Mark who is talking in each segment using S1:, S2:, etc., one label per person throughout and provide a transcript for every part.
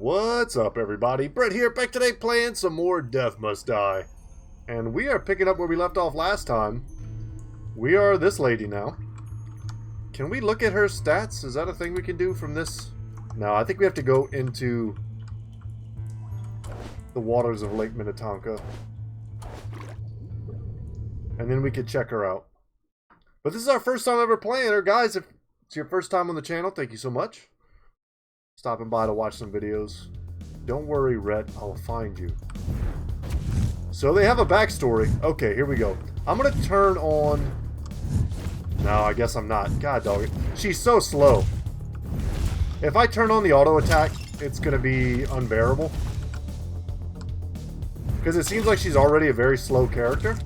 S1: What's up, everybody? Brett here, back today playing some more Death Must Die. And we are picking up where we left off last time. We are this lady now. Can we look at her stats? Is that a thing we can do from this? No, I think we have to go into the waters of Lake Minnetonka. And then we could check her out. But this is our first time ever playing her. Guys, if it's your first time on the channel, thank you so much. Stopping by to watch some videos. Don't worry, Rhett, I'll find you. So they have a backstory. Okay, here we go. I'm gonna turn on... No, I guess I'm not. God dog it. She's so slow. If I turn on the auto attack, it's gonna be unbearable. Because it seems like she's already a very slow character.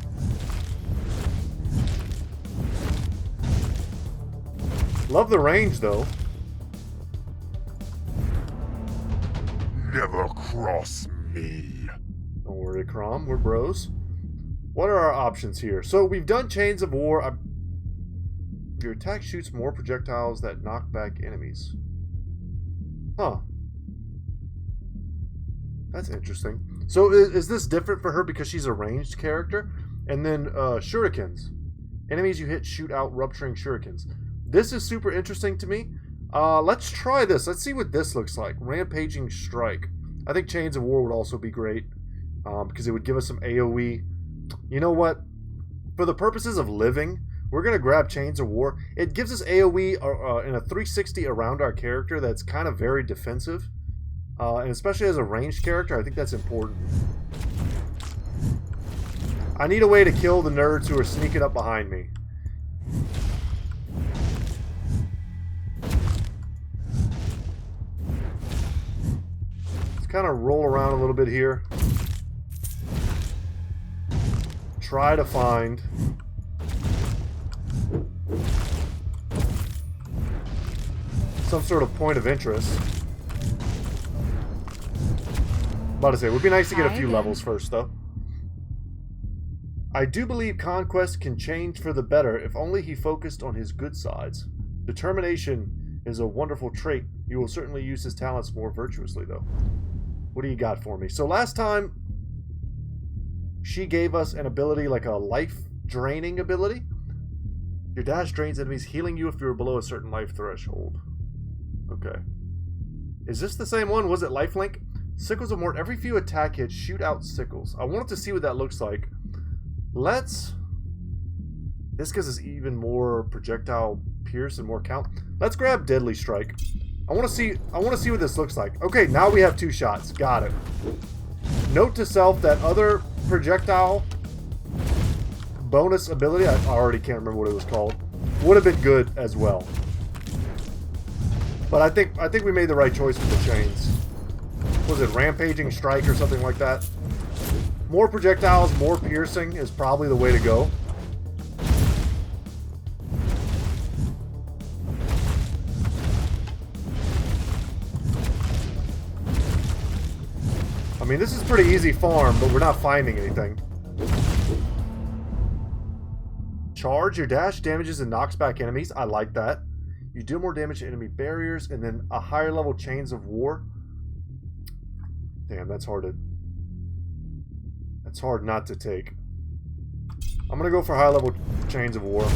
S1: Love the range, though.
S2: Never cross me.
S1: Don't worry, Crom. We're bros. What are our options here? So we've done Chains of War. Your attack shoots more projectiles that knock back enemies. Huh. That's interesting. So is this different for her because she's a ranged character? And then shurikens. Enemies you hit shoot out rupturing shurikens. This is super interesting to me. Let's try this. Let's see what this looks like. Rampaging Strike. I think Chains of War would also be great. Because it would give us some AoE. You know what? For the purposes of living, we're going to grab Chains of War. It gives us AoE in a 360 around our character that's kind of very defensive. And especially as a ranged character, I think that's important. I need a way to kill the nerds who are sneaking up behind me. Let's kind of roll around a little bit here. Try to find some sort of point of interest. About to say, it would be nice to get a few levels first, though. I do believe Conquest can change for the better if only he focused on his good sides. Determination is a wonderful trait. You will certainly use his talents more virtuously, though. What do you got for me? So last time, she gave us an ability like a life-draining ability. Your dash drains enemies, healing you if you are below a certain life threshold. Okay. Is this the same one? Was it lifelink? Sickles of Mort. Every few attack hits, shoot out sickles. I wanted to see what that looks like. Let's... This gives us even more projectile pierce and more count. Let's grab Deadly Strike. I want to see what this looks like. Okay, now we have 2 shots. Got it. Note to self that other projectile bonus ability, I already can't remember what it was called, would have been good as well. But I think we made the right choice with the chains. Was it Rampaging Strike or something like that? More projectiles, more piercing is probably the way to go. I mean, this is pretty easy farm, but we're not finding anything. Charge. Your dash damages and knocks back enemies. I like that. You do more damage to enemy barriers, and then a higher level Chains of War. Damn, that's hard not to take. I'm gonna go for high level Chains of War.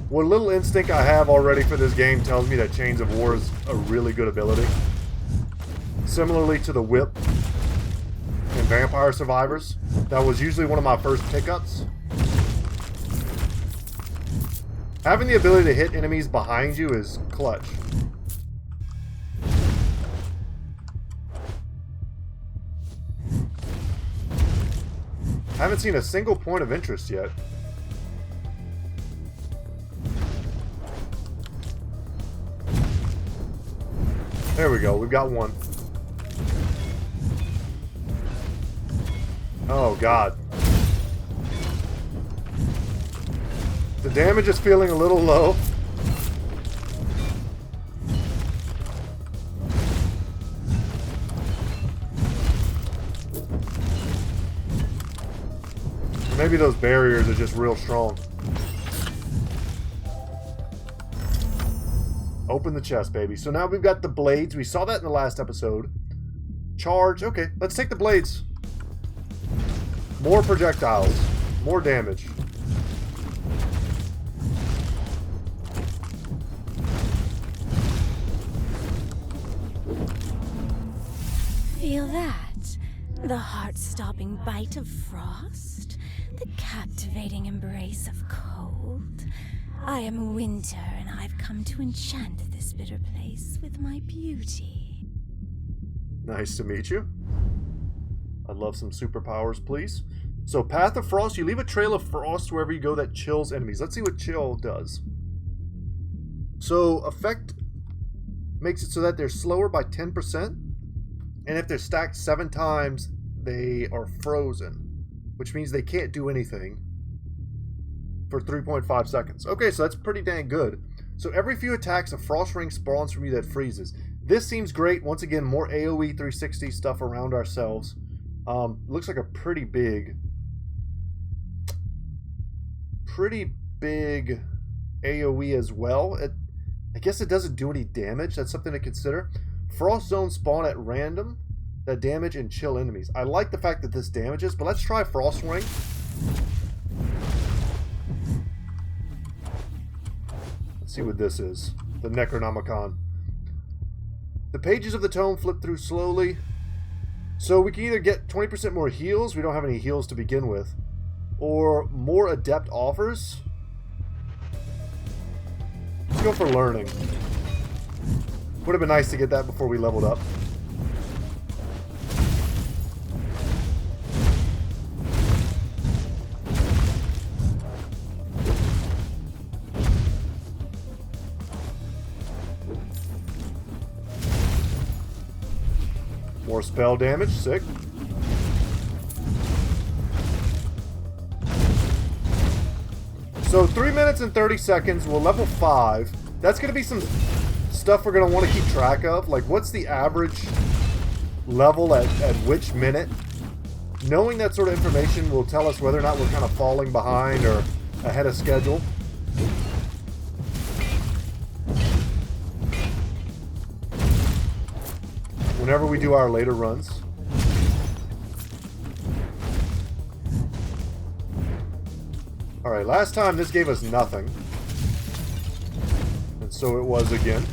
S1: What little instinct I have already for this game tells me that Chains of War is a really good ability. Similarly to the Whip in Vampire Survivors. That was usually one of my first pickups. Having the ability to hit enemies behind you is clutch. Haven't seen a single point of interest yet. There we go, we've got one. Oh god. The damage is feeling a little low. Maybe those barriers are just real strong. Open the chest, baby. So now we've got the blades. We saw that in the last episode. Charge. Okay, let's take the blades. More projectiles. More damage.
S3: Feel that? The heart-stopping bite of frost? The captivating embrace of cold? I am winter, and I've come to enchant this bitter place with my beauty.
S1: Nice to meet you. I'd love some superpowers, please. So, Path of Frost. You leave a trail of frost wherever you go that chills enemies. Let's see what chill does. So, effect makes it so that they're slower by 10%. And if they're stacked 7 times, they are frozen. Which means they can't do anything for 3.5 seconds. Okay, so that's pretty dang good. So every few attacks, a frost ring spawns from you that freezes. This seems great. Once again, more AoE 360 stuff around ourselves. Looks like a pretty big AoE as well. I guess it doesn't do any damage. That's something to consider. Frost zones spawn at random that damage and chill enemies. I like the fact that this damages, but let's try Frost Ring. Let's see what this is. The Necronomicon. The pages of the tome flip through slowly. So we can either get 20% more heals. We don't have any heals to begin with. Or more adept offers. Let's go for learning. Would have been nice to get that before we leveled up. More spell damage, sick. So 3 minutes and 30 seconds, we'll level 5. That's going to be some stuff we're going to want to keep track of. Like, what's the average level at which minute? Knowing that sort of information will tell us whether or not we're kind of falling behind or ahead of schedule. Whenever we do our later runs. Alright, last time this gave us nothing. And so it was again.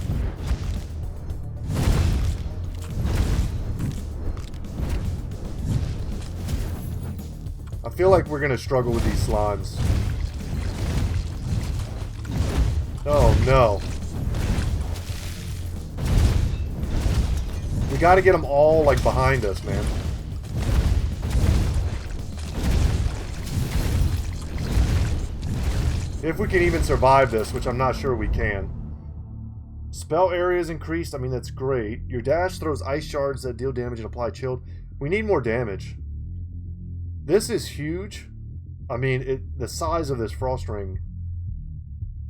S1: I feel like we're going to struggle with these slimes. Oh no. We got to get them all like behind us, man. If we can even survive this, which I'm not sure we can. Spell area is increased. I mean, that's great. Your dash throws ice shards that deal damage and apply chilled. We need more damage. This is huge. I mean, the size of this frost ring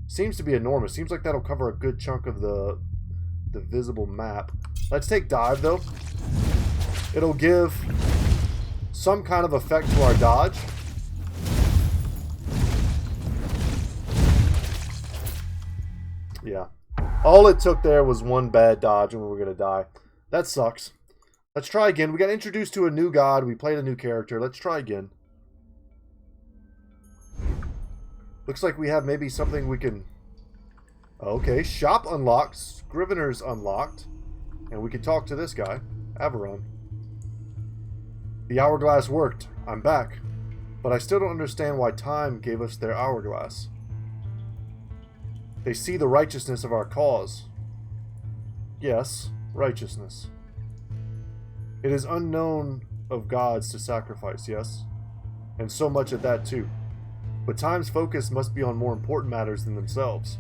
S1: seems to be enormous. Seems like that'll cover a good chunk of the visible map. Let's take dive, though. It'll give some kind of effect to our dodge. Yeah. All it took there was one bad dodge and we were going to die. That sucks. Let's try again. We got introduced to a new god. We played a new character. Let's try again. Looks like we have maybe something we can... Okay, shop unlocked. Scrivener's unlocked. And we can talk to this guy, Averon. The hourglass worked. I'm back. But I still don't understand why time gave us their hourglass. They see the righteousness of our cause. Yes, righteousness. It is unknown of gods to sacrifice, yes? And so much at that too. But time's focus must be on more important matters than themselves.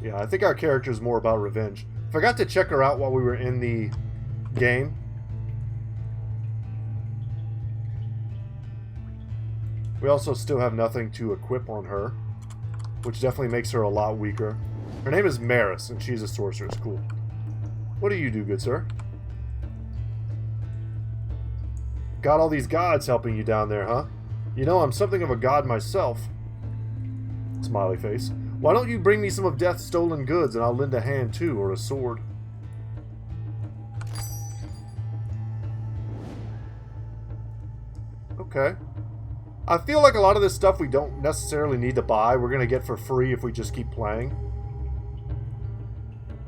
S1: Yeah, I think our character is more about revenge. Forgot to check her out while we were in the game. We also still have nothing to equip on her, which definitely makes her a lot weaker. Her name is Maris, and she's a sorceress. Cool. What do you do, good sir? Got all these gods helping you down there, huh? You know, I'm something of a god myself. Smiley face. Why don't you bring me some of Death's stolen goods and I'll lend a hand too, or a sword. Okay. I feel like a lot of this stuff we don't necessarily need to buy. We're going to get for free if we just keep playing.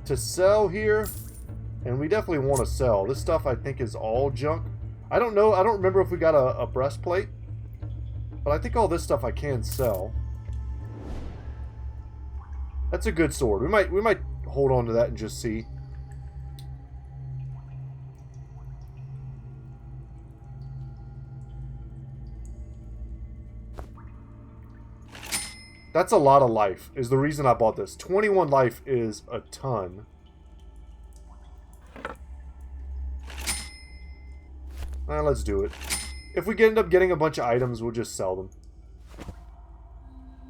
S1: To sell here, and we definitely want to sell. This stuff I think is all junk. I don't know. I don't remember if we got a breastplate. But I think all this stuff I can sell. That's a good sword. We might hold on to that and just see. That's a lot of life, is the reason I bought this. 21 life is a ton. Let's do it. If we end up getting a bunch of items, we'll just sell them.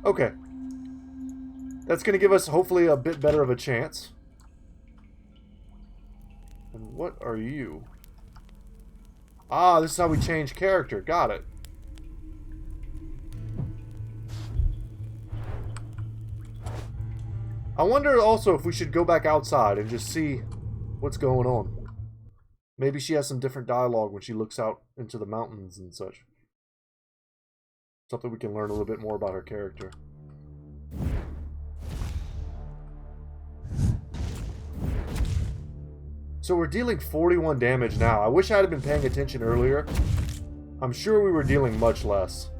S1: Okay. That's going to give us, hopefully, a bit better of a chance. And what are you? Ah, this is how we change character. Got it. I wonder also if we should go back outside and just see what's going on. Maybe she has some different dialogue when she looks out into the mountains and such. Something we can learn a little bit more about her character. So we're dealing 41 damage now. I wish I had been paying attention earlier. I'm sure we were dealing much less.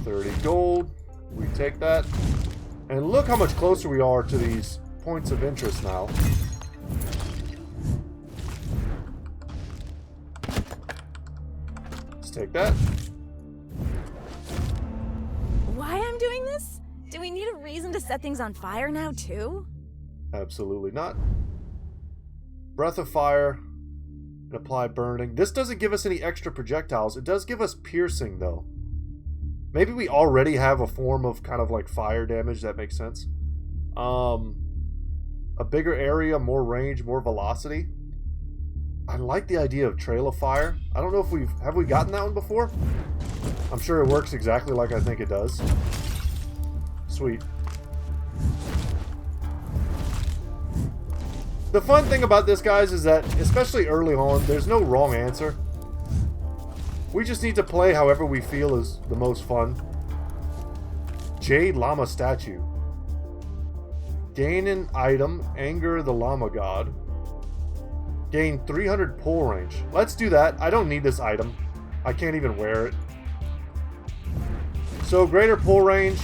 S1: $30 gold. We take that. And look how much closer we are to these points of interest now. Let's take that.
S3: Why I'm doing this? Do we need a reason to set things on fire now, too?
S1: Absolutely not. Breath of fire. And apply burning. This doesn't give us any extra projectiles. It does give us piercing, though. Maybe we already have a form of kind of like fire damage. That makes sense. A bigger area, more range, more velocity. I like the idea of Trail of Fire. I don't know if have we gotten that one before? I'm sure it works exactly like I think it does. Sweet. The fun thing about this, guys, is that, especially early on, there's no wrong answer. We just need to play however we feel is the most fun. Jade Llama Statue. Gain an item, anger the Llama God. Gain 300 pull range. Let's do that. I don't need this item. I can't even wear it. So greater pull range.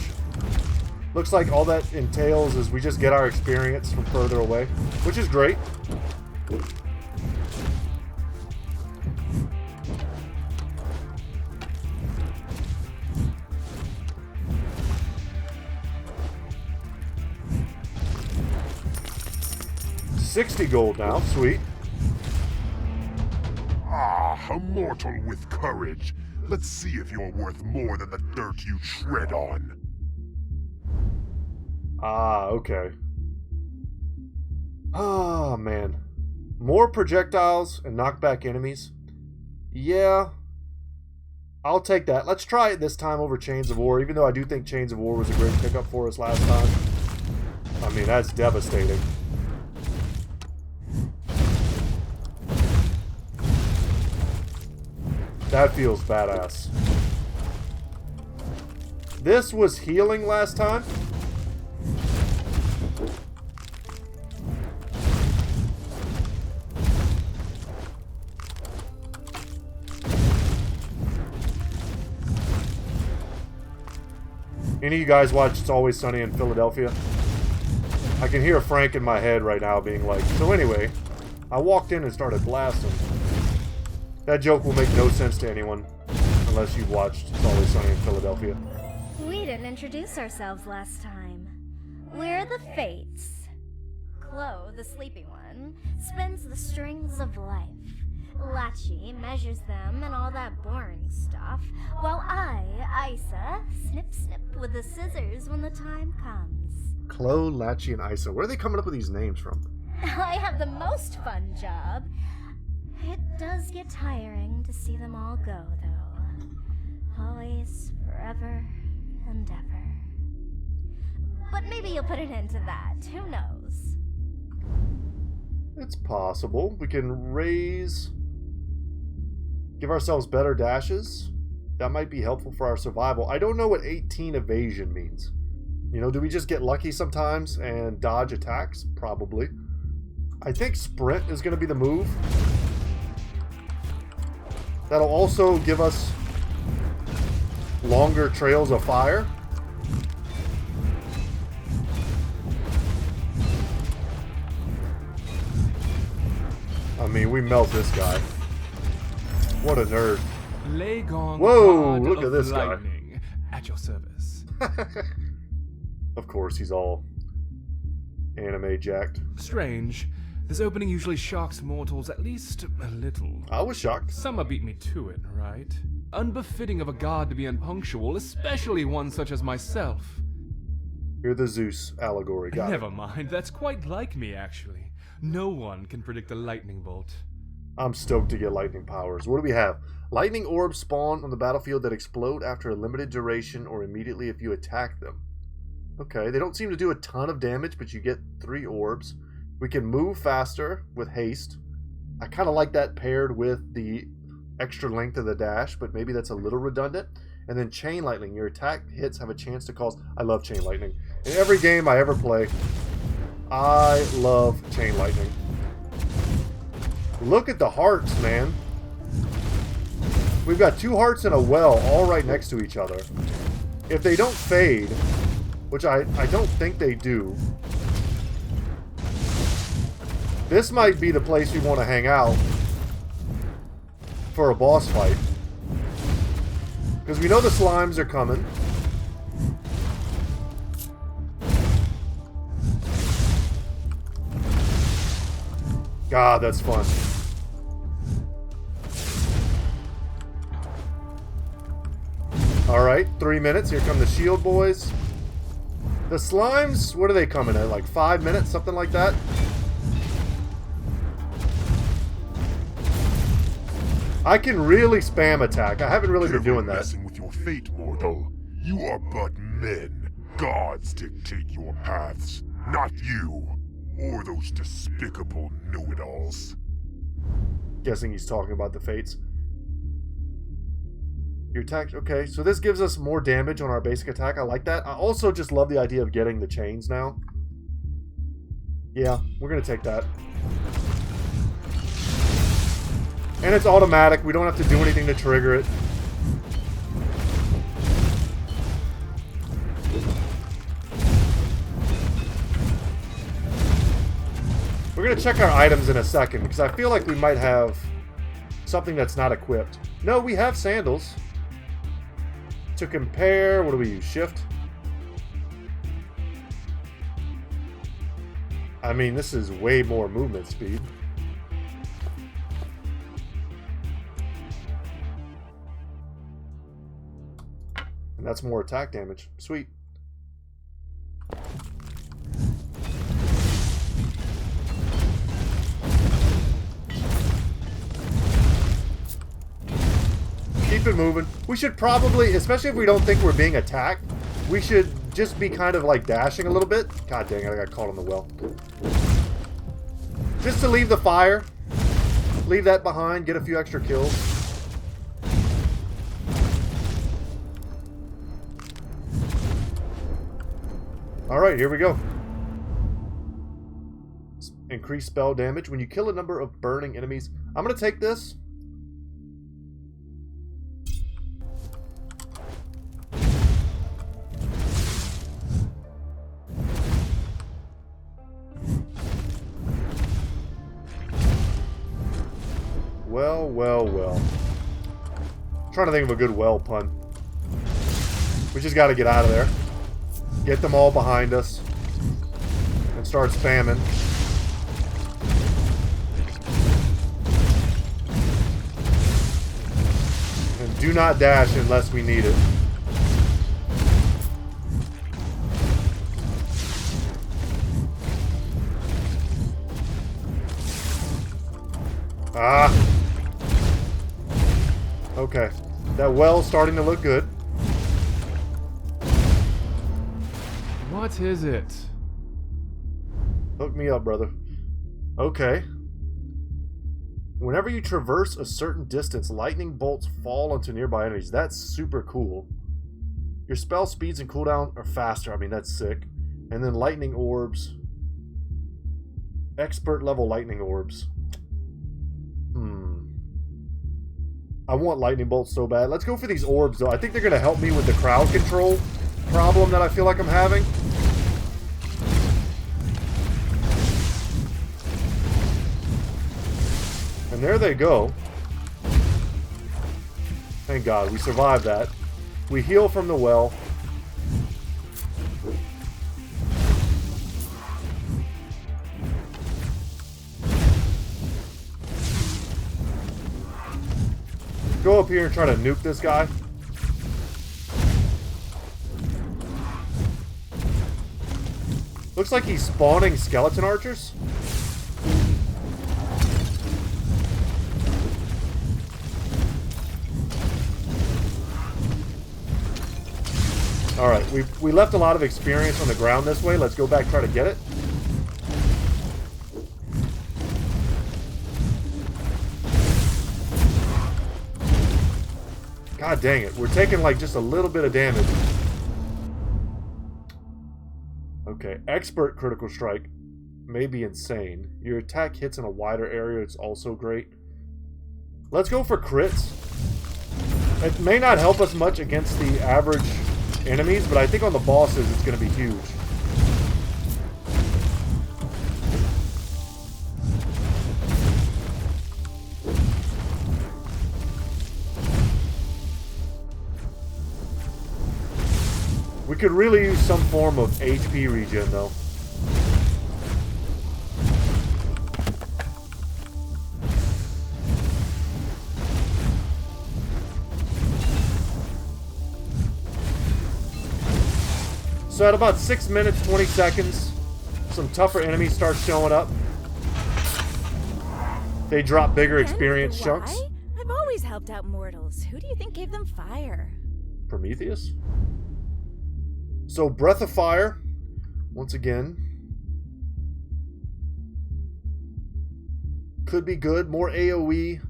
S1: Looks like all that entails is we just get our experience from further away, which is great. $60 gold now, sweet.
S2: Ah, a mortal with courage. Let's see if you're worth more than the dirt you tread on.
S1: Ah, okay. Oh, man. More projectiles and knockback enemies. Yeah. I'll take that. Let's try it this time over Chains of War, even though I do think Chains of War was a great pickup for us last time. I mean, that's devastating. That feels badass. This was healing last time. Any of you guys watch It's Always Sunny in Philadelphia? I can hear Frank in my head right now being like, so anyway, I walked in and started blasting. That joke will make no sense to anyone unless you've watched It's Always Sunny in Philadelphia.
S4: We didn't introduce ourselves last time. We're the Fates. Chloe, the sleepy one, spins the strings of life. Lachi measures them and all that boring stuff, while I, Isa, snip with the scissors when the time comes.
S1: Chloe, Lachi, and Isa. Where are they coming up with these names from?
S4: I have the most fun job. It does get tiring to see them all go, though. Always, forever, and ever. But maybe you'll put an end to that. Who knows?
S1: It's possible. We can raise... Give ourselves better dashes. That might be helpful for our survival. I don't know what 18 evasion means. You know, do we just get lucky sometimes and dodge attacks? Probably. I think sprint is going to be the move. That'll also give us longer trails of fire. I mean, we melt this guy. What a nerd. Whoa, look at this guy.
S5: At your service.
S1: Of course, he's all anime jacked.
S5: Strange. This opening usually shocks mortals at least a little.
S1: I was shocked.
S5: Some beat me to it, right? Unbefitting of a god to be unpunctual, especially one such as myself.
S1: You're the Zeus allegory. Got
S5: Never
S1: it.
S5: mind, that's quite like me, actually. No one can predict a lightning bolt.
S1: I'm stoked to get lightning powers. What do we have? Lightning orbs spawn on the battlefield that explode after a limited duration or immediately if you attack them. Okay, they don't seem to do a ton of damage, but you get 3 orbs. We can move faster with haste. I kind of like that paired with the extra length of the dash, but maybe that's a little redundant. And then chain lightning. Your attack hits have a chance to cause... I love chain lightning. In every game I ever play, I love chain lightning. Look at the hearts, man. We've got 2 hearts and a well all right next to each other. If they don't fade, which I don't think they do, this might be the place we want to hang out for a boss fight. Because we know the slimes are coming. God, that's fun. Alright, 3 minutes. Here come the shield boys. The slimes, what are they coming at? Like 5 minutes? Something like that? I can really spam attack. I haven't really been doing that.
S2: Messing with your fate, mortal. You are but men. Gods dictate your paths, not you. Or those despicable know-it-alls.
S1: Guessing he's talking about the fates. Your attack, okay, so this gives us more damage on our basic attack. I like that. I also just love the idea of getting the chains now. Yeah, we're gonna take that. And it's automatic. We don't have to do anything to trigger it. We're going to check our items in a second, because I feel like we might have something that's not equipped. No, we have sandals. To compare, what do we use? Shift? I mean, this is way more movement speed. And that's more attack damage. Sweet. Keep it moving. We should probably, especially if we don't think we're being attacked, we should just be kind of like dashing a little bit. God dang it, I got caught on the well. Just to leave the fire. Leave that behind, get a few extra kills. Alright, here we go. Increase spell damage. When you kill a number of burning enemies. I'm going to take this. Well, well, well. I'm trying to think of a good well pun. We just got to get out of there. Get them all behind us. And start spamming. And do not dash unless we need it. Ah. Okay. That well's starting to look good.
S5: What is it?
S1: Hook me up, brother. Okay. Whenever you traverse a certain distance, lightning bolts fall onto nearby enemies. That's super cool. Your spell speeds and cooldown are faster. I mean, that's sick. And then lightning orbs. Expert level lightning orbs. I want lightning bolts so bad. Let's go for these orbs, though. I think they're going to help me with the crowd control problem that I feel like I'm having. And there they go. Thank God, we survived that. We heal from the well. Go up here and try to nuke this guy. Looks like he's spawning skeleton archers. Alright, we left a lot of experience on the ground this way. Let's go back, try to get it. God dang it. We're taking like just a little bit of damage. Okay, expert critical strike may be insane. Your attack hits in a wider area. It's also great. Let's go for crits. It may not help us much against the average enemies, but I think on the bosses it's going to be huge. We could really use some form of HP regen, though. So at about 6 minutes, 20 seconds, some tougher enemies start showing up. They drop bigger experience chunks.
S3: Why? I've always helped out mortals. Who do you think gave them fire?
S1: Prometheus? So, Breath of Fire, once again, could be good. More AoE.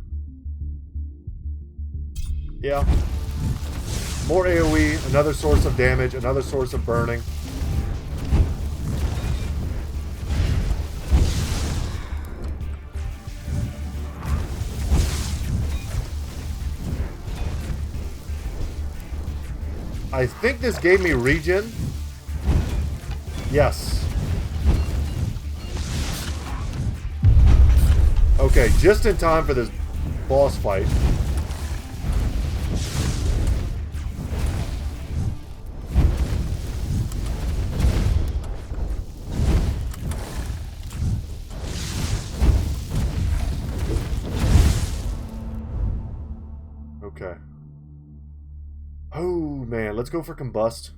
S1: Yeah. More AoE, another source of damage, another source of burning. I think this gave me regen. Yes. Okay, just in time for this boss fight. Okay. Oh, man. Let's go for Combust.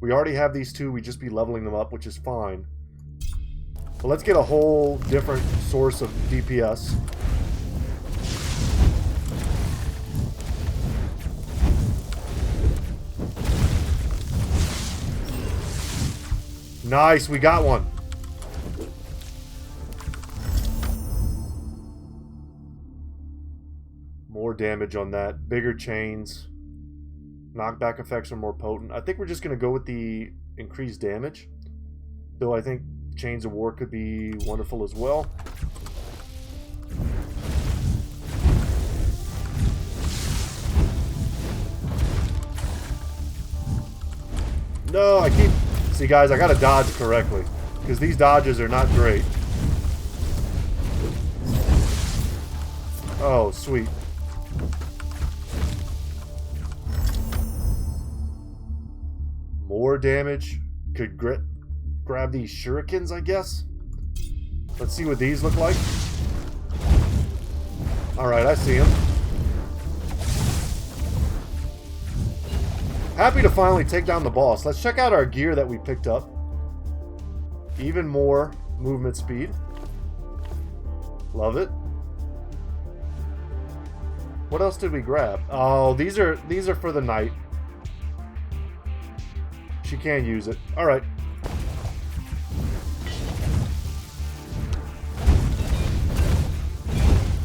S1: We already have these two. We just be leveling them up, which is fine. But let's get a whole different source of DPS. Nice. We got one. More damage on that. Bigger chains. Knockback effects are more potent. I think we're just going to go with the increased damage. Though I think Chains of War could be wonderful as well. No, I keep... See, guys, I got to dodge correctly. Because these dodges are not great. Oh, sweet. More damage. Could grab these shurikens, I guess. Let's see what these look like. Alright, I see them. Happy to finally take down the boss. Let's check out our gear that we picked up. Even more movement speed. Love it. What else did we grab? Oh, these are for the night. She can use it. All right.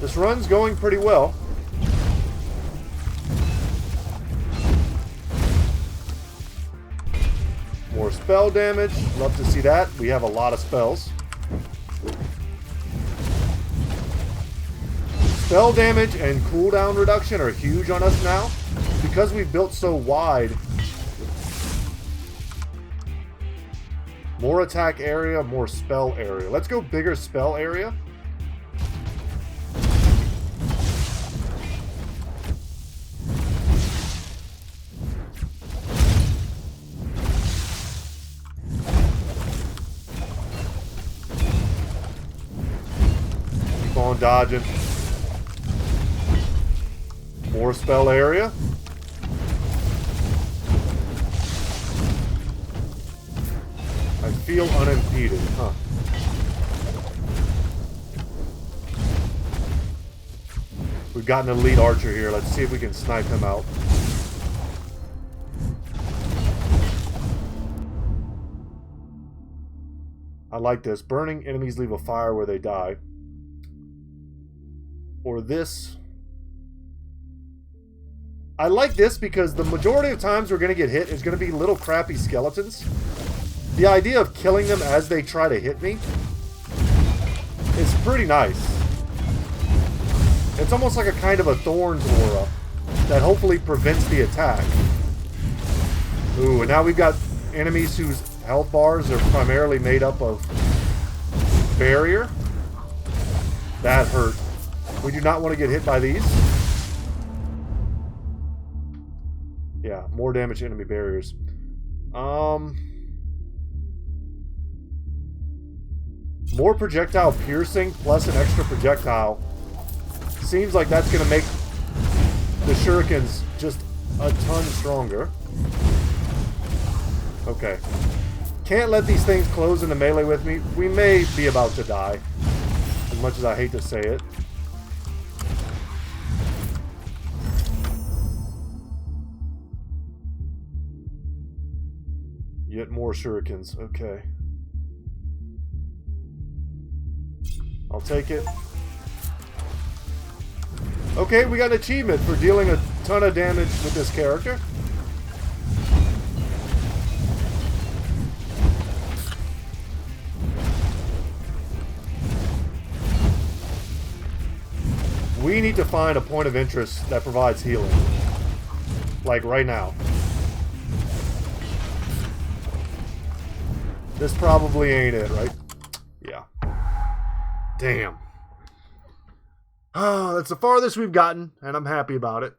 S1: This run's going pretty well. More spell damage. Love to see that. We have a lot of spells. Spell damage and cooldown reduction are huge on us now. Because we've built so wide. More attack area, more spell area. Let's go bigger spell area. Keep on dodging. More spell area. I feel unimpeded, huh? We've got an elite archer here. Let's see if we can snipe him out. I like this. Burning enemies leave a fire where they die. Or this. I like this because the majority of times we're going to get hit is going to be little crappy skeletons. The idea of killing them as they try to hit me is pretty nice. It's almost like a kind of a thorns aura that hopefully prevents the attack. Ooh, and now we've got enemies whose health bars are primarily made up of barrier. That hurt. We do not want to get hit by these. Yeah, more damage to enemy barriers. More projectile piercing plus an extra projectile. Seems like that's going to make the shurikens just a ton stronger. Okay. Can't let these things close into melee with me. We may be about to die. As much as I hate to say it. Yet more shurikens. Okay. I'll take it. Okay, we got an achievement for dealing a ton of damage with this character. We need to find a point of interest that provides healing. Like right now. This probably ain't it, right? Yeah. Damn. That's the farthest we've gotten, and I'm happy about it.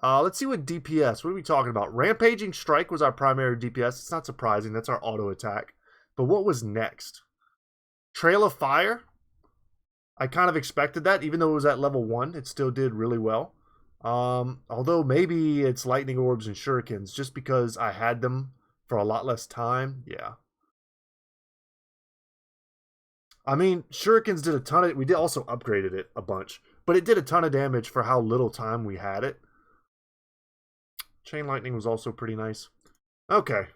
S1: Let's see what DPS. What are we talking about? Rampaging Strike was our primary DPS. It's not surprising. That's our auto attack. But what was next? Trail of Fire? I kind of expected that. Even though it was at level 1, it still did really well. Although maybe it's Lightning Orbs and Shurikens, just because I had them for a lot less time. Yeah. I mean, Shurikens did a ton of... We did also upgraded it a bunch. But it did a ton of damage for how little time we had it. Chain Lightning was also pretty nice. Okay.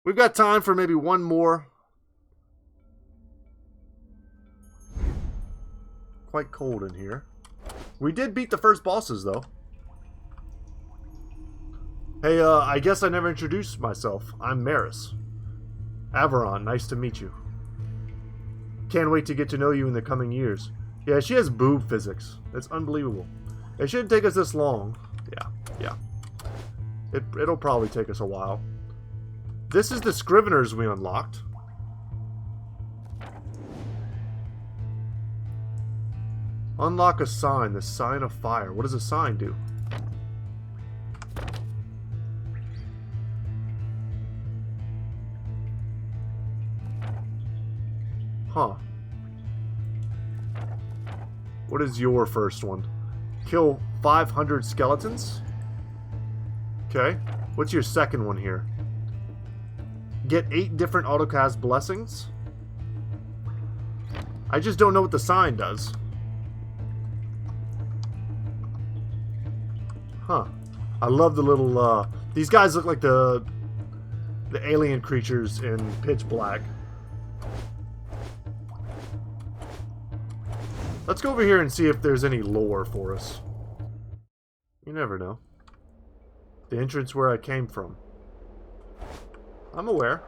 S1: We've got time for maybe one more. Quite cold in here. We did beat the first bosses, though. Hey, I guess I never introduced myself. I'm Maris. Averon, nice to meet you. Can't wait to get to know you in the coming years. Yeah, she has boob physics. That's unbelievable. It shouldn't take us this long. Yeah. It'll probably take us a while. This is the Scriveners we unlocked. Unlock a sign, the Sign of Fire. What does a sign do? Huh. What is your first one? Kill 500 skeletons? Okay. What's your second one here? Get 8 different autocast blessings? I just don't know what the sign does. Huh. I love the little, these guys look like the alien creatures in Pitch Black. Let's go over here and see if there's any lore for us. You never know. The entrance where I came from. I'm aware.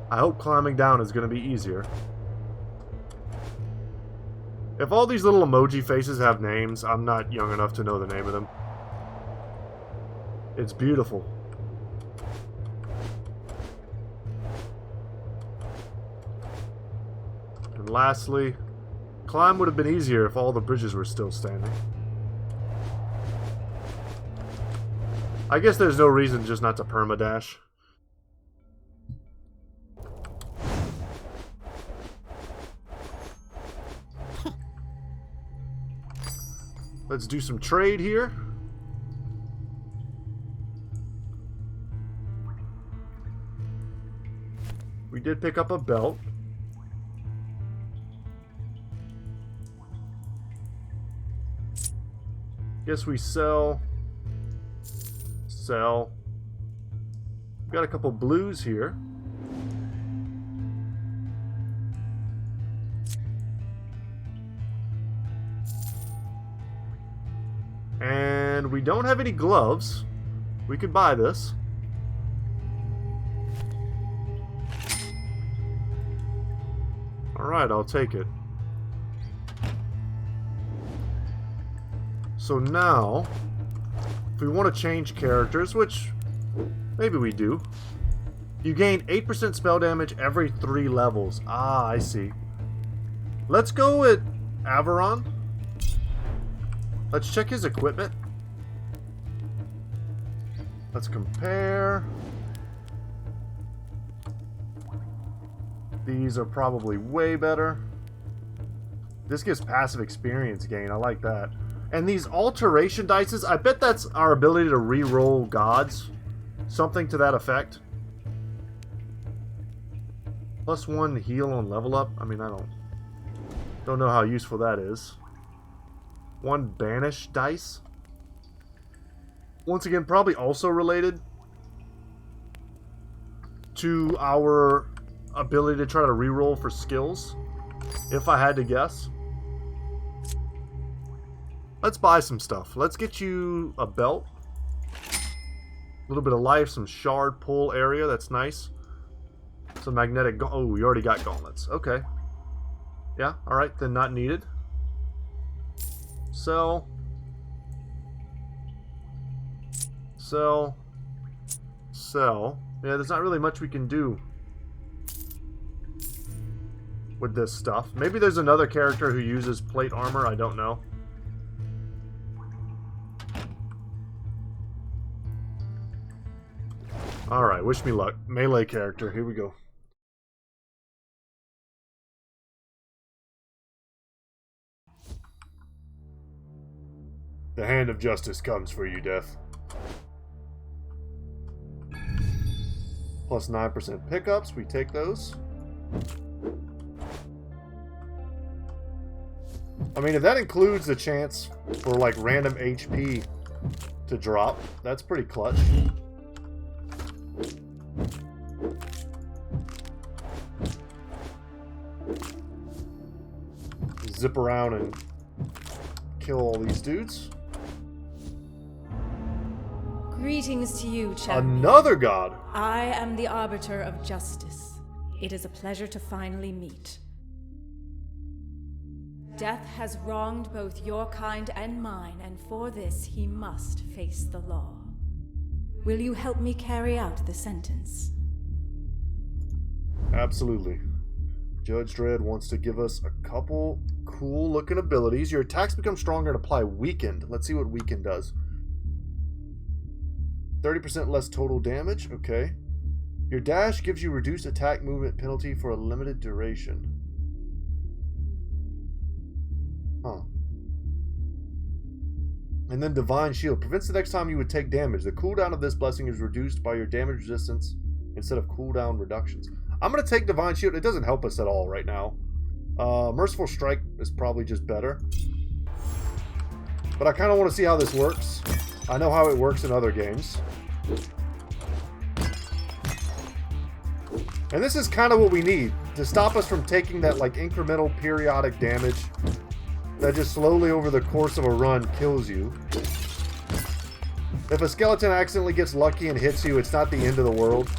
S1: I hope climbing down is going to be easier. If all these little emoji faces have names, I'm not young enough to know the name of them. It's beautiful. And lastly, climb would have been easier if all the bridges were still standing. I guess there's no reason just not to permadash. Let's do some trade here. We did pick up a belt. Guess we sell. Sell. Got a couple blues here. And we don't have any gloves. We could buy this. Alright, I'll take it. So now, if we want to change characters, which maybe we do, you gain 8% spell damage every 3 levels. Ah, I see. Let's go with Averon. Let's check his equipment. Let's compare. These are probably way better. This gives passive experience gain. I like that. And these alteration dices, I bet that's our ability to re-roll gods. Something to that effect. +1 heal on level up. I mean, I don't know how useful that is. 1 banish dice. Once again, probably also related to our ability to try to reroll for skills, if I had to guess. Let's buy some stuff. Let's get you a belt. A little bit of life, some shard pull area. That's nice. Some magnetic... Oh, we already got gauntlets. Okay. Yeah, alright. Then not needed. Sell. Sell. Sell. Yeah, there's not really much we can do with this stuff. Maybe there's another character who uses plate armor. I don't know. Alright, wish me luck. Melee character. Here we go. The hand of justice comes for you, Death. Plus 9% pickups. We take those. I mean, if that includes the chance for, like, random HP to drop, that's pretty clutch. Zip around and kill all these dudes.
S3: Greetings to you, champion.
S1: Another god!
S3: I am the Arbiter of Justice. It is a pleasure to finally meet. Death has wronged both your kind and mine, and for this he must face the law. Will you help me carry out the sentence?
S1: Absolutely. Judge Dredd wants to give us a couple cool looking abilities. Your attacks become stronger and apply weakened. Let's see what weakened does. 30% less total damage. Okay. Your dash gives you reduced attack movement penalty for a limited duration. Huh. And then Divine Shield prevents the next time you would take damage. The cooldown of this blessing is reduced by your damage resistance instead of cooldown reductions. I'm going to take Divine Shield. It doesn't help us at all right now. Merciful Strike is probably just better. But I kind of want to see how this works. I know how it works in other games. And this is kind of what we need to stop us from taking that like incremental periodic damage that just slowly over the course of a run kills you. If a skeleton accidentally gets lucky and hits you, it's not the end of the world.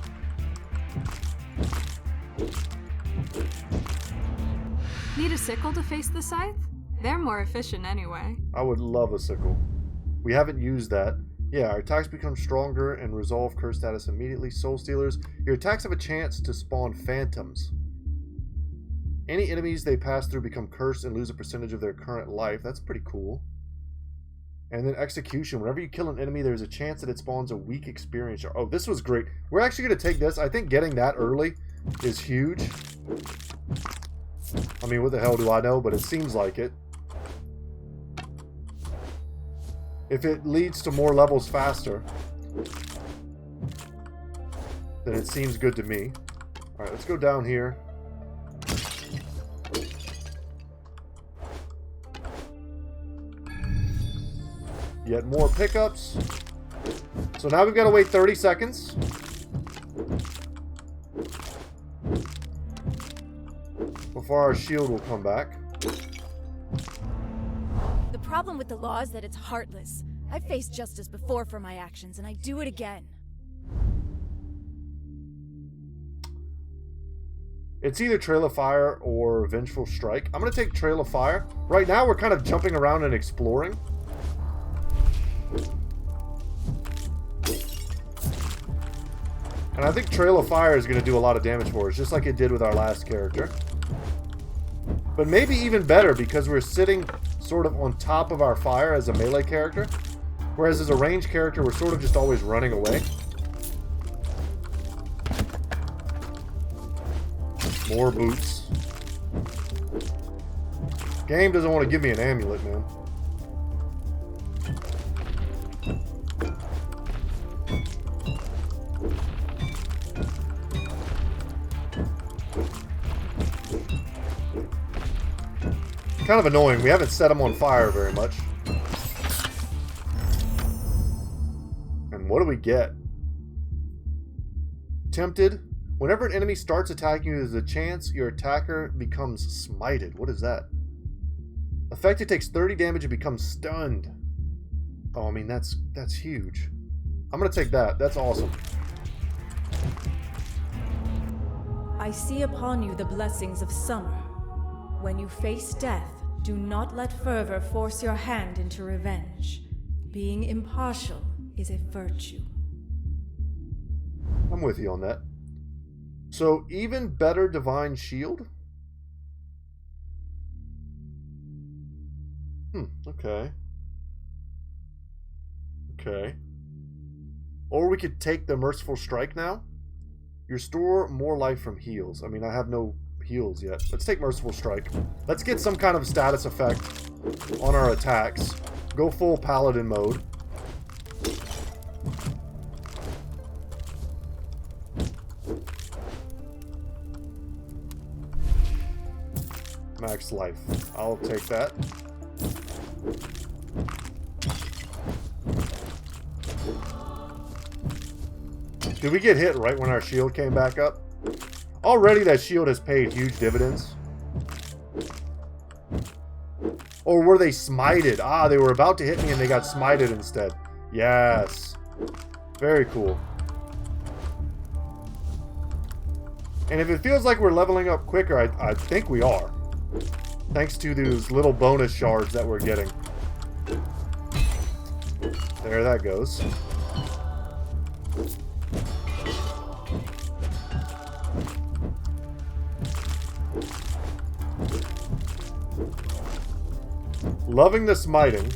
S6: Need a sickle to face the scythe? They're more efficient anyway.
S1: I would love a sickle. We haven't used that. Yeah, our attacks become stronger and resolve curse status immediately. Soul Stealers. Your attacks have a chance to spawn phantoms. Any enemies they pass through become cursed and lose a percentage of their current life. That's pretty cool. And then Execution. Whenever you kill an enemy, there's a chance that it spawns a weak experience. Oh, this was great. We're actually going to take this. I think getting that early is huge. I mean, what the hell do I know? But it seems like it. If it leads to more levels faster, then it seems good to me. Alright, let's go down here. Yet more pickups. So now we've got to wait 30 seconds. Before our shield will come back.
S3: The problem with the law is that it's heartless. I've faced justice before for my actions, and I do it again.
S1: It's either Trail of Fire or Vengeful Strike. I'm going to take Trail of Fire. Right now we're kind of jumping around and exploring. And I think Trail of Fire is going to do a lot of damage for us, just like it did with our last character. But maybe even better because we're sitting sort of on top of our fire as a melee character. Whereas as a ranged character, we're sort of just always running away. More boots. Game doesn't want to give me an amulet, man. Kind of annoying. We haven't set them on fire very much. And what do we get? Tempted. Whenever an enemy starts attacking you, there's a chance your attacker becomes smited. What is that? Affected takes 30 damage and becomes stunned. Oh, I mean, that's huge. I'm going to take that. That's awesome.
S7: I see upon you the blessings of summer. When you face death, do not let fervor force your hand into revenge. Being impartial is a virtue.
S1: I'm with you on that. So, even better Divine Shield? Okay. Okay. Or we could take the Merciful Strike now. You restore more life from heals. I mean, I have no heals yet. Let's take Merciful Strike. Let's get some kind of status effect on our attacks. Go full Paladin mode. Max life. I'll take that. Did we get hit right when our shield came back up? Already that shield has paid huge dividends. Or were they smited? Ah, they were about to hit me and they got smited instead. Yes. Very cool. And if it feels like we're leveling up quicker, I think we are. Thanks to those little bonus shards that we're getting. There that goes. Loving the smiting.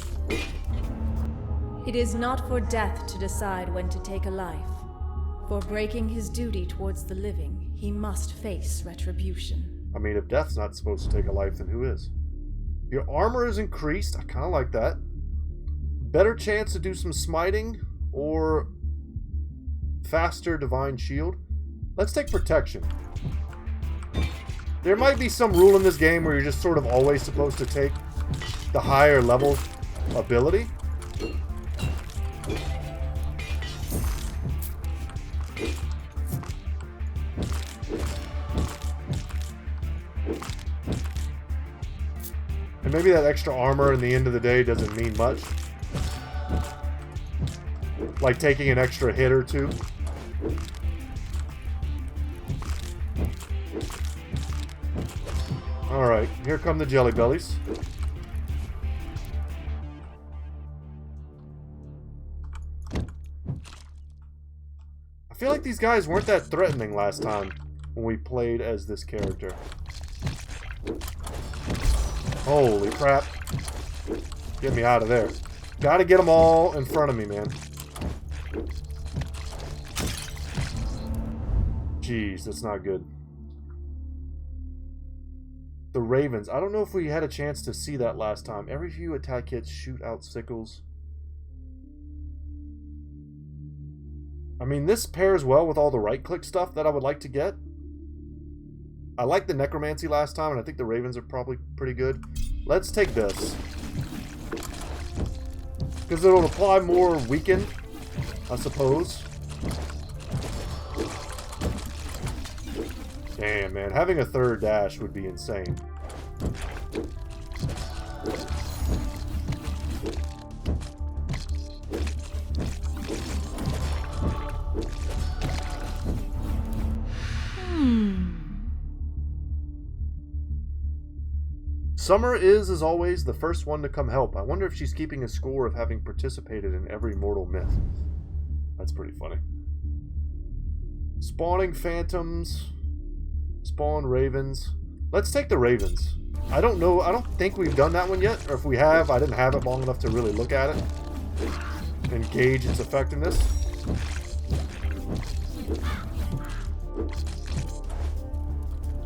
S7: It is not for death to decide when to take a life. For breaking his duty towards the living, he must face retribution.
S1: I mean, if death's not supposed to take a life, then who is? Your armor is increased. I kind of like that. Better chance to do some smiting or faster Divine Shield. Let's take Protection. There might be some rule in this game where you're just sort of always supposed to take the higher level ability. And maybe that extra armor in the end of the day doesn't mean much. Like taking an extra hit or two. Alright, here come the jelly bellies. I feel like these guys weren't that threatening last time when we played as this character. Holy crap. Get me out of there. Gotta get them all in front of me, man. Jeez, that's not good. The ravens. I don't know if we had a chance to see that last time. Every few attack hits shoot out sickles. I mean, this pairs well with all the right-click stuff that I would like to get. I liked the necromancy last time, and I think the ravens are probably pretty good. Let's take this. Because it'll apply more weaken, I suppose. Damn, man. Having a third dash would be insane. Summer is, as always, the first one to come help. I wonder if she's keeping a score of having participated in every mortal myth. That's pretty funny. Spawning phantoms. Spawn ravens. Let's take the ravens. I don't know. I don't think we've done that one yet. Or if we have, I didn't have it long enough to really look at it and gauge its effectiveness.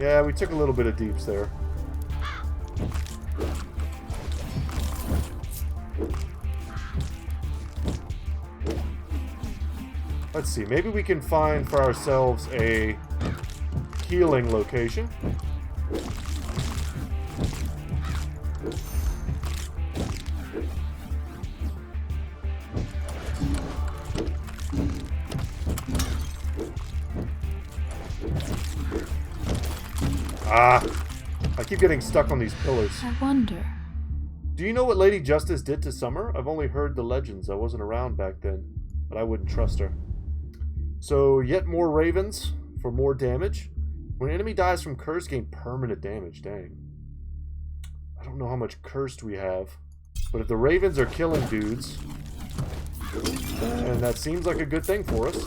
S1: Yeah, we took a little bit of deeps there. Let's see, maybe we can find for ourselves a healing location. Ah, I keep getting stuck on these pillars.
S6: I wonder.
S1: Do you know what Lady Justice did to Summer? I've only heard the legends. I wasn't around back then, but I wouldn't trust her. So, yet more ravens for more damage. When an enemy dies from curse, gain permanent damage. Dang. I don't know how much cursed we have, but if the ravens are killing dudes, then that seems like a good thing for us.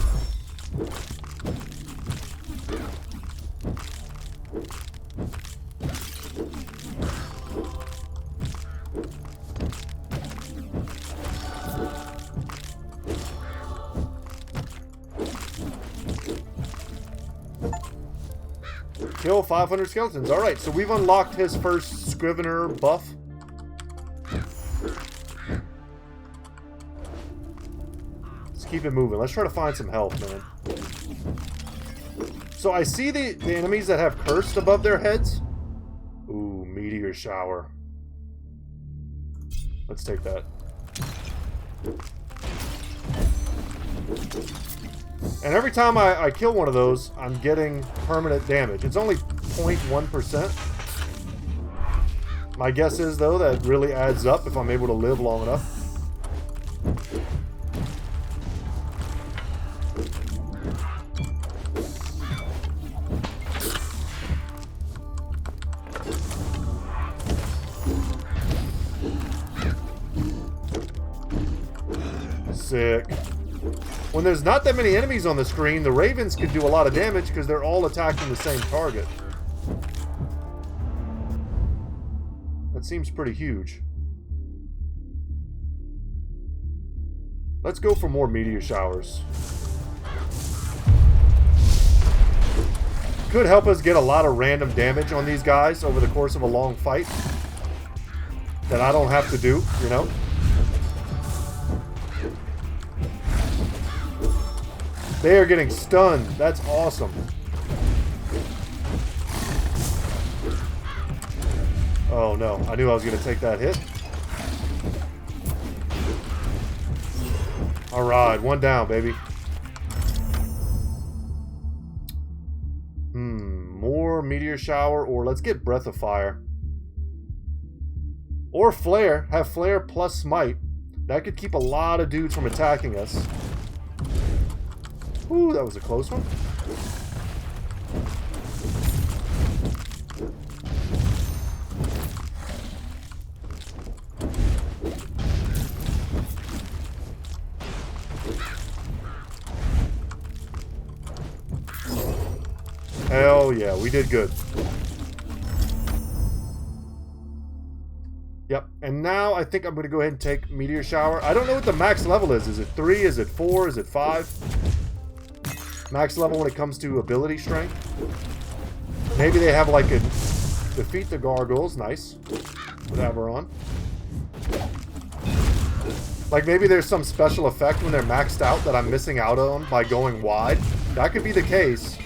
S1: Kill 500 skeletons. Alright, so we've unlocked his first Scrivener buff. Let's keep it moving. Let's try to find some health, man. So I see the enemies that have cursed above their heads. Ooh, meteor shower. Let's take that. And every time I kill one of those, I'm getting permanent damage. It's only 0.1%. My guess is, though, that really adds up if I'm able to live long enough. Sick. When there's not that many enemies on the screen, the ravens can do a lot of damage because they're all attacking the same target. That seems pretty huge. Let's go for more meteor showers. Could help us get a lot of random damage on these guys over the course of a long fight that I don't have to do, you know? They are getting stunned. That's awesome. Oh no, I knew I was going to take that hit. Alright, one down, baby. More meteor shower, or let's get breath of fire. Or flare. Have flare plus smite. That could keep a lot of dudes from attacking us. Ooh, that was a close one. Hell yeah, we did good. Yep, and now I think I'm going to go ahead and take Meteor Shower. I don't know what the max level is. Is it 3? Is it 4? Is it 5? Max level when it comes to ability strength. Maybe they have like a defeat the gargoyles. Nice. Whatever we're on. Like maybe there's some special effect when they're maxed out that I'm missing out on by going wide. That could be the case.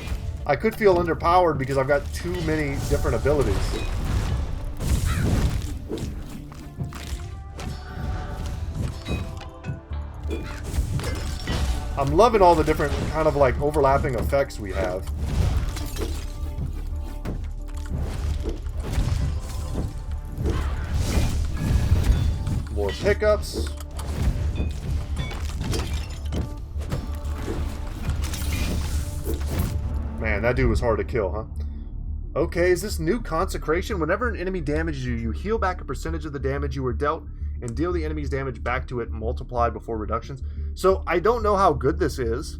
S1: I could feel underpowered because I've got too many different abilities. I'm loving all the different kind of like overlapping effects we have. More pickups. Man, that dude was hard to kill, huh? Okay, is this new consecration? Whenever an enemy damages you, you heal back a percentage of the damage you were dealt and deal the enemy's damage back to it multiplied before reductions. So I don't know how good this is.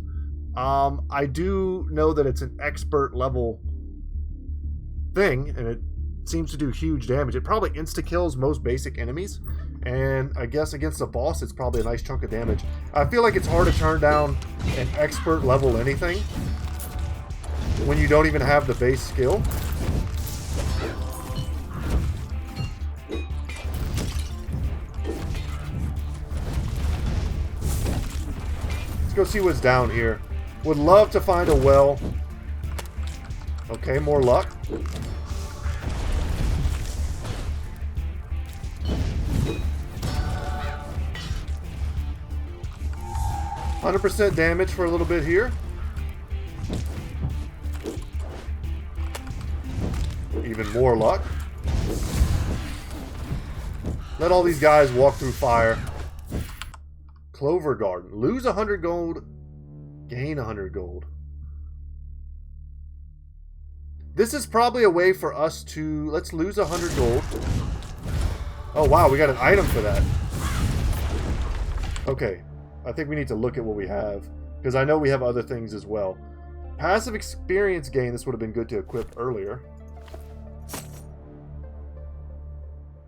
S1: I do know that it's an expert level thing, and it seems to do huge damage. It probably insta-kills most basic enemies, and I guess against a boss, it's probably a nice chunk of damage. I feel like it's hard to turn down an expert level anything when you don't even have the base skill. Let's go see what's down here. Would love to find a well. Okay, more luck. %, damage for a little bit here. Even more luck. Let all these guys walk through fire. Clover Garden. Lose 100 gold. Gain 100 gold. This is probably a way for us to... Let's lose 100 gold. Oh, wow. We got an item for that. Okay. I think we need to look at what we have. Because I know we have other things as well. Passive experience gain. This would have been good to equip earlier.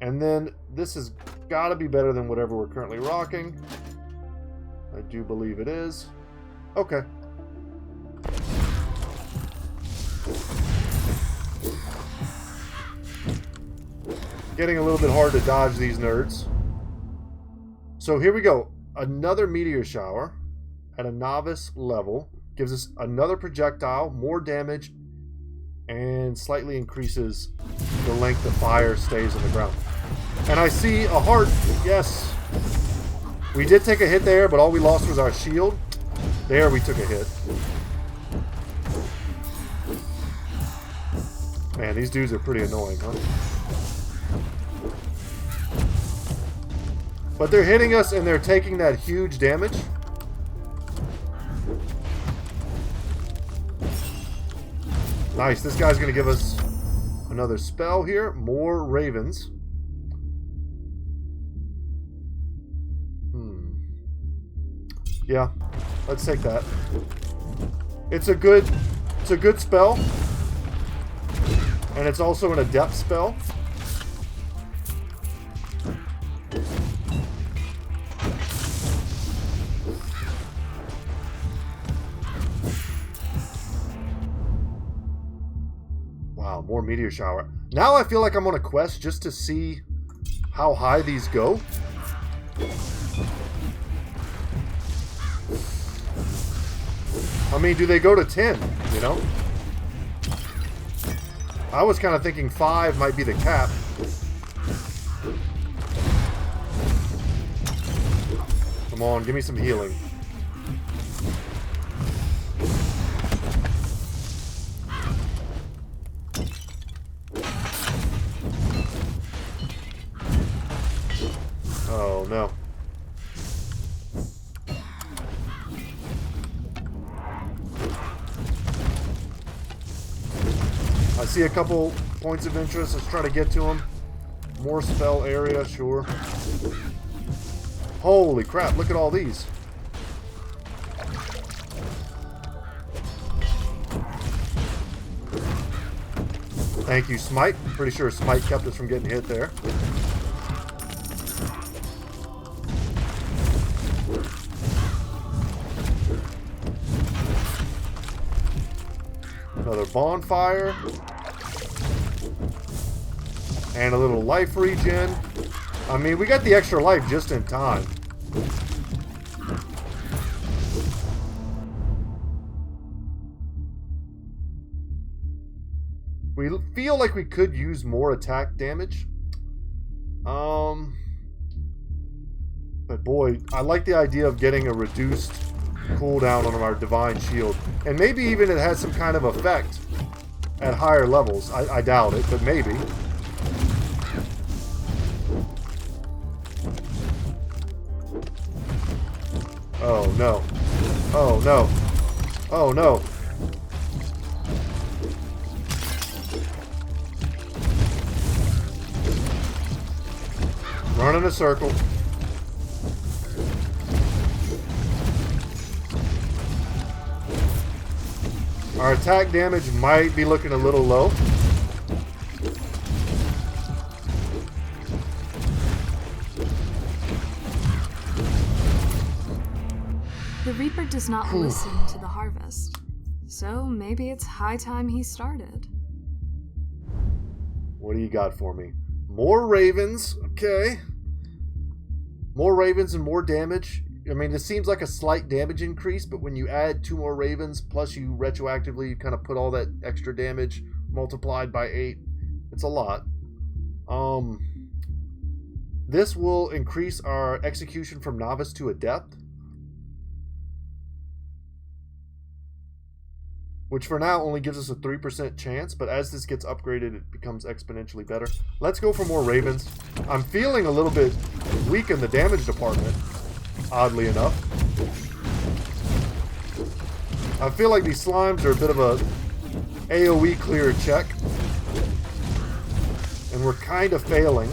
S1: And then this has got to be better than whatever we're currently rocking. I do believe it is. Okay. Getting a little bit hard to dodge these nerds. So here we go. Another meteor shower at a novice level. Gives us another projectile, more damage, and slightly increases the length the fire stays on the ground. And I see a heart. Yes. We did take a hit there, but all we lost was our shield. There we took a hit. Man, these dudes are pretty annoying, huh? But they're hitting us and they're taking that huge damage. Nice. This guy's going to give us another spell here. More ravens. Yeah, let's take that. It's a good spell. And it's also an adept spell. Wow, more meteor shower. Now I feel like I'm on a quest just to see how high these go. I mean, do they go to 10, you know? I was kind of thinking 5 might be the cap. Come on, give me some healing. Oh no. I see a couple points of interest. Let's try to get to them. More spell area, sure. Holy crap, look at all these. Thank you, Smite. Pretty sure Smite kept us from getting hit there. Another bonfire. And a little life regen. I mean, we got the extra life just in time. We feel like we could use more attack damage. But boy, I like the idea of getting a reduced cooldown on our Divine Shield. And maybe even it has some kind of effect at higher levels. I doubt it, but maybe. Oh no. Oh no. Oh no. Run in a circle. Our attack damage might be looking a little low.
S6: The Reaper does not listen to the harvest, so maybe it's high time he started.
S1: What do you got for me? More ravens, okay. More ravens and more damage. I mean, this seems like a slight damage increase, but when you add 2 more ravens, plus you retroactively kind of put all that extra damage multiplied by 8, it's a lot. This will increase our execution from novice to adept, which for now only gives us a 3% chance, but as this gets upgraded, it becomes exponentially better. Let's go for more ravens. I'm feeling a little bit weak in the damage department, oddly enough. I feel like these slimes are a bit of a AoE clear check, and we're kind of failing.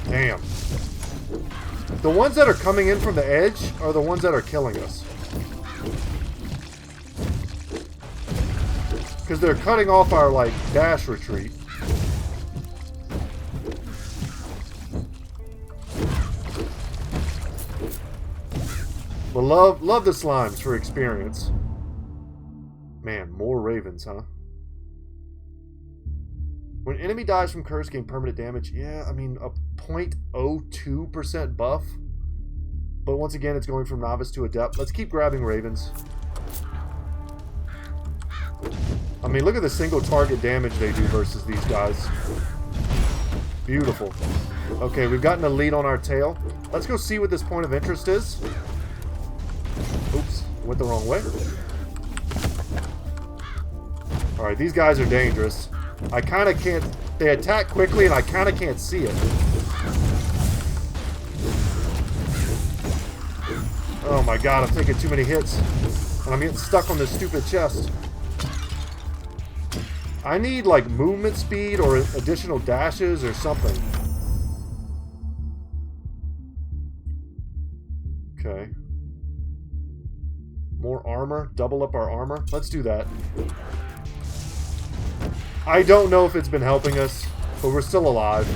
S1: Damn. The ones that are coming in from the edge are the ones that are killing us. Because they're cutting off our, like, dash retreat. But love the slimes for experience. Man, more ravens, huh? When enemy dies from curse, gain permanent damage. Yeah, I mean, a 0.02% buff. But once again, it's going from novice to adept. Let's keep grabbing ravens. I mean, look at the single target damage they do versus these guys. Beautiful. Okay, we've gotten a lead on our tail. Let's go see what this point of interest is. Oops, went the wrong way. Alright, these guys are dangerous. I kind of can't... They attack quickly and I kind of can't see it. Oh my god, I'm taking too many hits. And I'm getting stuck on this stupid chest. I need, like, movement speed or additional dashes or something. Okay. More armor. Double up our armor. Let's do that. I don't know if it's been helping us, but we're still alive.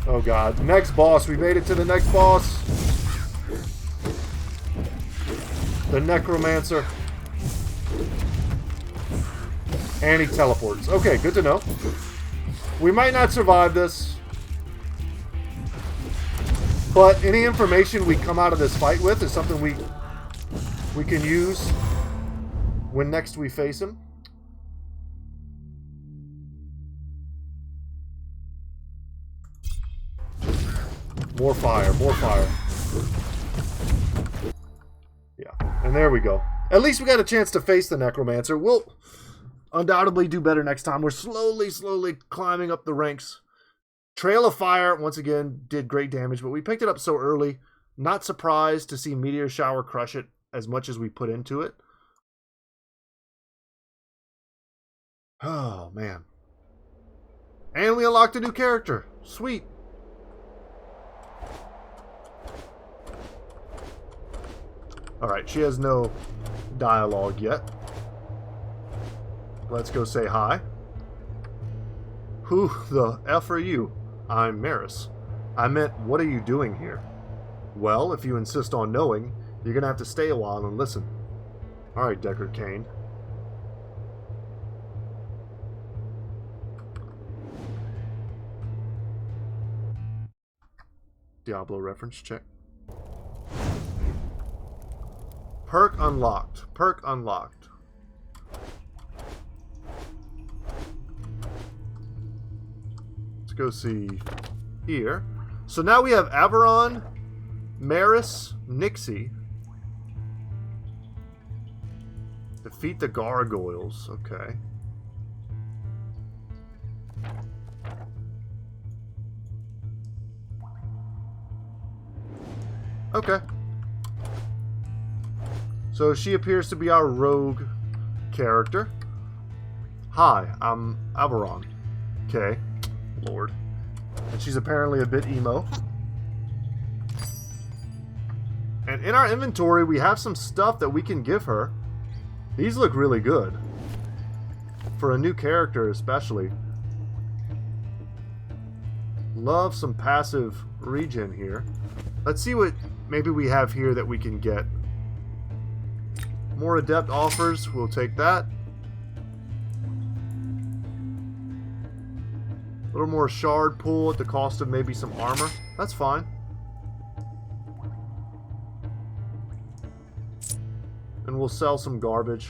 S1: Oh god. Next boss. We made it to the next boss. The Necromancer. And he teleports. Okay, good to know. We might not survive this. But any information we come out of this fight with is something we can use when next we face him. More fire, more fire. Yeah, and there we go. At least we got a chance to face the Necromancer. We'll undoubtedly do better next time. We're slowly climbing up the ranks. Trail of Fire, once again, did great damage, but we picked it up so early. Not surprised to see Meteor Shower crush it as much as we put into it. Oh, man. And we unlocked a new character. Sweet. Alright, she has no dialogue yet. Let's go say hi. Who the F are you? I'm Maris. I meant, what are you doing here? Well, if you insist on knowing, you're gonna have to stay a while and listen. Alright, Deckard Cain. Diablo reference check. Perk unlocked. Perk unlocked. Let's go see here. So now we have Averon, Maris, Nixie. Defeat the gargoyles. Okay. Okay. So she appears to be our rogue character. Hi, I'm Averon. Okay. Lord. And she's apparently a bit emo. And in our inventory, we have some stuff that we can give her. These look really good. For a new character, especially. Love some passive regen here. Let's see what maybe we have here that we can get. More adept offers, we'll take that. A little more shard pull at the cost of maybe some armor. That's fine. And we'll sell some garbage.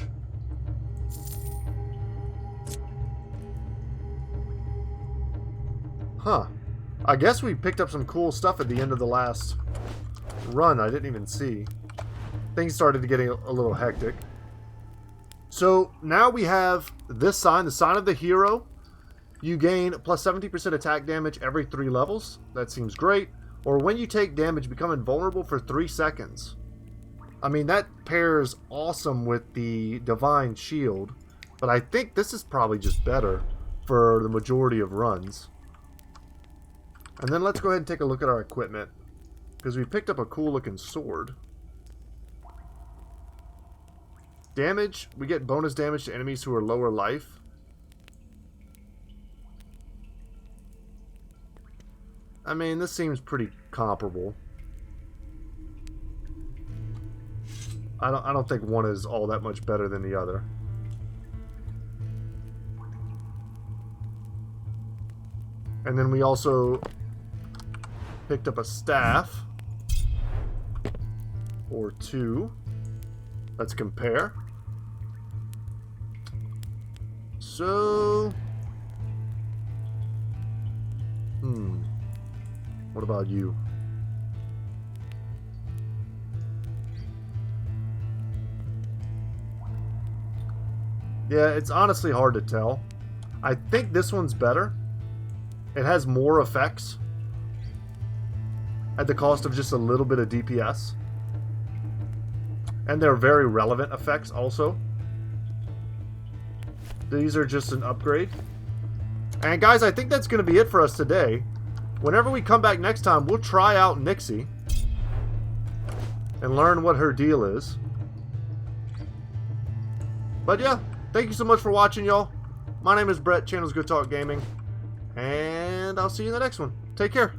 S1: Huh. I guess we picked up some cool stuff at the end of the last run. I didn't even see. Things started getting a little hectic. So now we have this sign, the sign of the hero. You gain plus 70% attack damage every 3 levels. That seems great. Or when you take damage, become invulnerable for 3 seconds. I mean, that pairs awesome with the Divine Shield. But I think this is probably just better for the majority of runs. And then let's go ahead and take a look at our equipment. Because we picked up a cool looking sword. Damage, we get bonus damage to enemies who are lower life. I mean, this seems pretty comparable. I don't think one is all that much better than the other. And then we also picked up a staff. Or 2. Let's compare. So... What about you? Yeah, it's honestly hard to tell. I think this one's better. It has more effects. At the cost of just a little bit of DPS. And they're very relevant effects also. These are just an upgrade. And guys, I think that's going to be it for us today. Whenever we come back next time, we'll try out Nixie. And learn what her deal is. But yeah, thank you so much for watching, y'all. My name is Brett, channel's Goodtalk Gaming. And I'll see you in the next one. Take care.